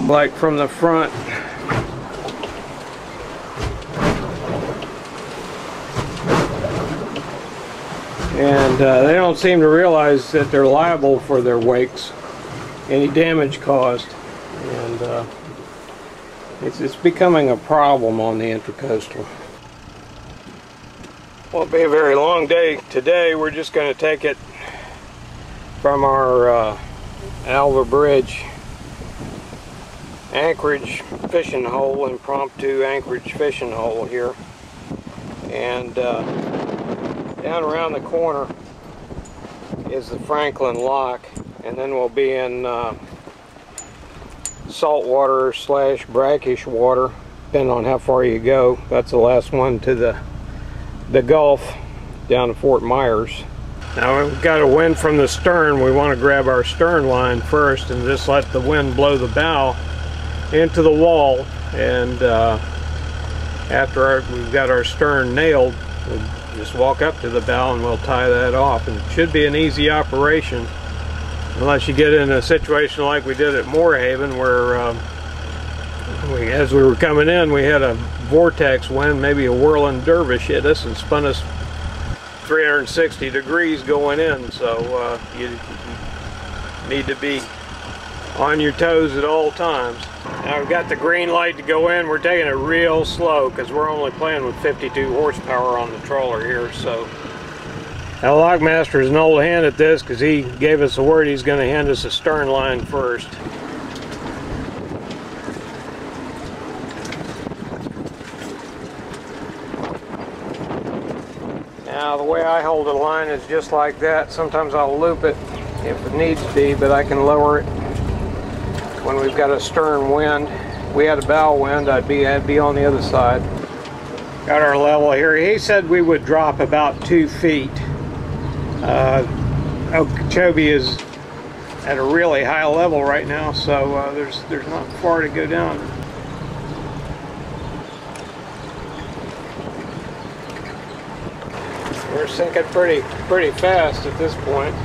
like from the front. And they don't seem to realize that they're liable for their wakes, any damage caused. And it's becoming a problem on the Intracoastal. Won't be a very long day today. We're just going to take it from our Alva Bridge anchorage fishing hole, impromptu anchorage fishing hole here, and down around the corner is the Franklin Lock, and then we'll be in saltwater / brackish water, depending on how far you go. That's the last one to the Gulf down to Fort Myers. Now we've got a wind from the stern. We want to grab our stern line first and just let the wind blow the bow into the wall, and after we've got our stern nailed, we'll just walk up to the bow and we'll tie that off, and it should be an easy operation unless you get in a situation like we did at Moorhaven, where as we were coming in, we had a vortex wind, maybe a whirling dervish hit us and spun us 360 degrees going in. So you need to be on your toes at all times. Now we've got the green light to go in. We're taking it real slow because we're only playing with 52 horsepower on the trawler here. So now Lockmaster is an old hand at this because he gave us the word he's going to hand us a stern line first. Now the way I hold a line is just like that. Sometimes I'll loop it if it needs to be, but I can lower it when we've got a stern wind. If we had a bow wind, I'd be on the other side. Got our level here. He said we would drop about 2 feet. Okeechobee is at a really high level right now, so there's not far to go down. We're sinking pretty fast at this point.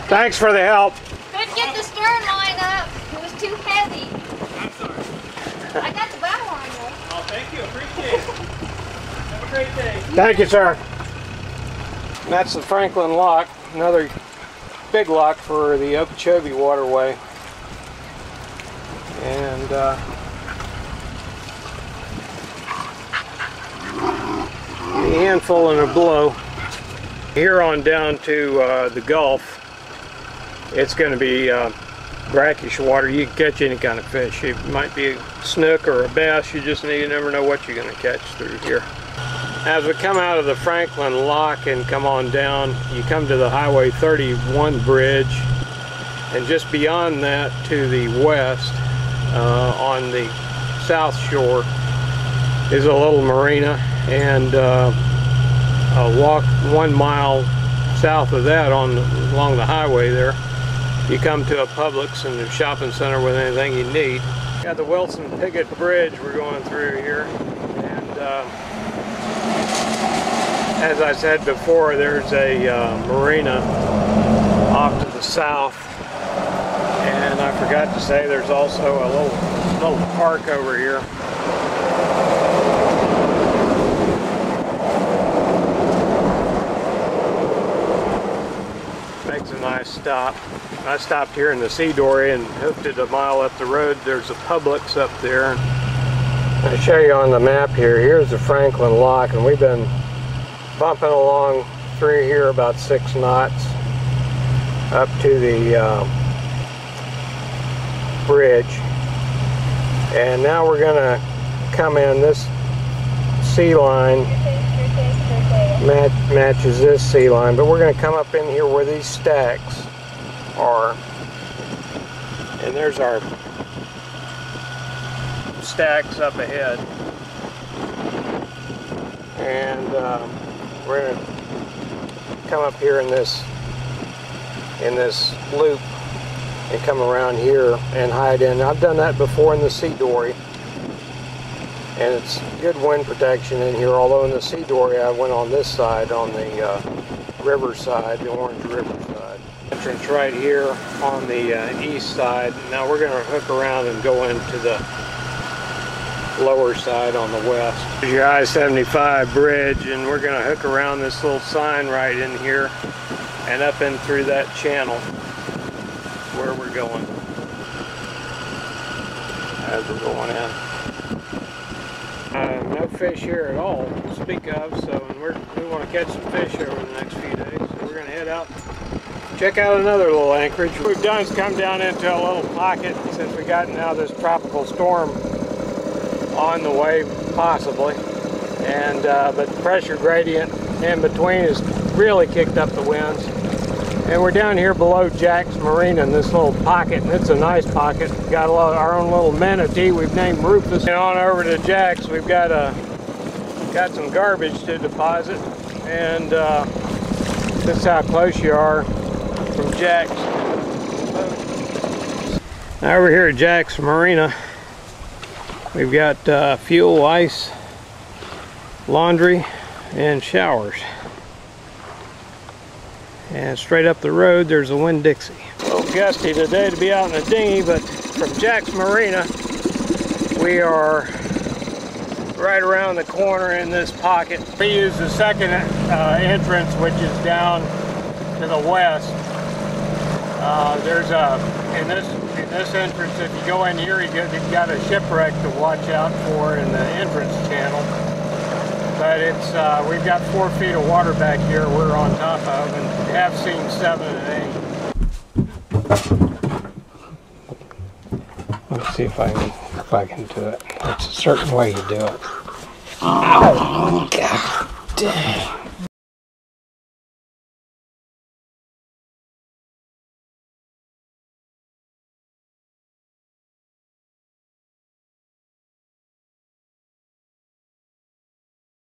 Thanks for the help. Couldn't get the stern line up. It was too heavy. I'm sorry. I got the bow line though. Oh, thank you. Appreciate it. Have a great day. Thank you, sir. And that's the Franklin Lock, another big lock for the Okeechobee waterway. And a handful and a blow. Here on down to the Gulf, it's going to be brackish water. You can catch any kind of fish. It might be a snook or a bass. You never know what you're going to catch through here. As we come out of the Franklin Lock and come on down, you come to the Highway 31 bridge, and just beyond that to the west, on the south shore, is a little marina, and walk 1 mile south of that along the highway there, you come to a Publix and a shopping center with anything you need. Got the Wilson Piggott Bridge we're going through here, and as I said before, there's a marina off to the south, and I forgot to say there's also a little park over here. Makes a nice stop. I stopped here in the Sea Dory and hooked it a mile up the road. There's a Publix up there. I'll show you on the map here. Here's the Franklin Lock, and we've been bumping along through here about 6 knots up to the bridge. And now we're going to come in. This sea line matches this sea line, but we're going to come up in here where these stacks are, and there's our stacks up ahead, and we're going to come up here in this loop and come around here and hide in. I've done that before in the sea dory, and it's good wind protection in here, although in the sea dory I went on this side, on the river side, the Orange River side. Entrance right here on the east side. Now we're going to hook around and go into the lower side on the west. Here's your I-75 bridge, and we're going to hook around this little sign right in here and up in through that channel where we're going as we're going in. No fish here at all to speak of, so we want to catch some fish over the next few days, so we're going to head out, check out another little anchorage. What we've done is come down into a little pocket since we got now this tropical storm on the way, possibly, and but the pressure gradient in between has really kicked up the winds, and we're down here below Jack's Marina in this little pocket, and it's a nice pocket. We've got our own little manatee we've named Rufus. And on over to Jack's, we've got some garbage to deposit, and this is how close you are from Jack's. Now over here at Jack's Marina, we've got fuel, ice, laundry, and showers. And straight up the road, there's a Winn-Dixie. A little gusty today to be out in a dinghy, but from Jack's Marina, we are right around the corner in this pocket. We use the second entrance, which is down to the west. There's in this entrance, if you go in here, you've got a shipwreck to watch out for in the entrance channel. But it's we've got 4 feet of water back here we're on top of, and have seen 7 and 8. Let's see if I can do it. It's a certain way you do it. Ow! God dang.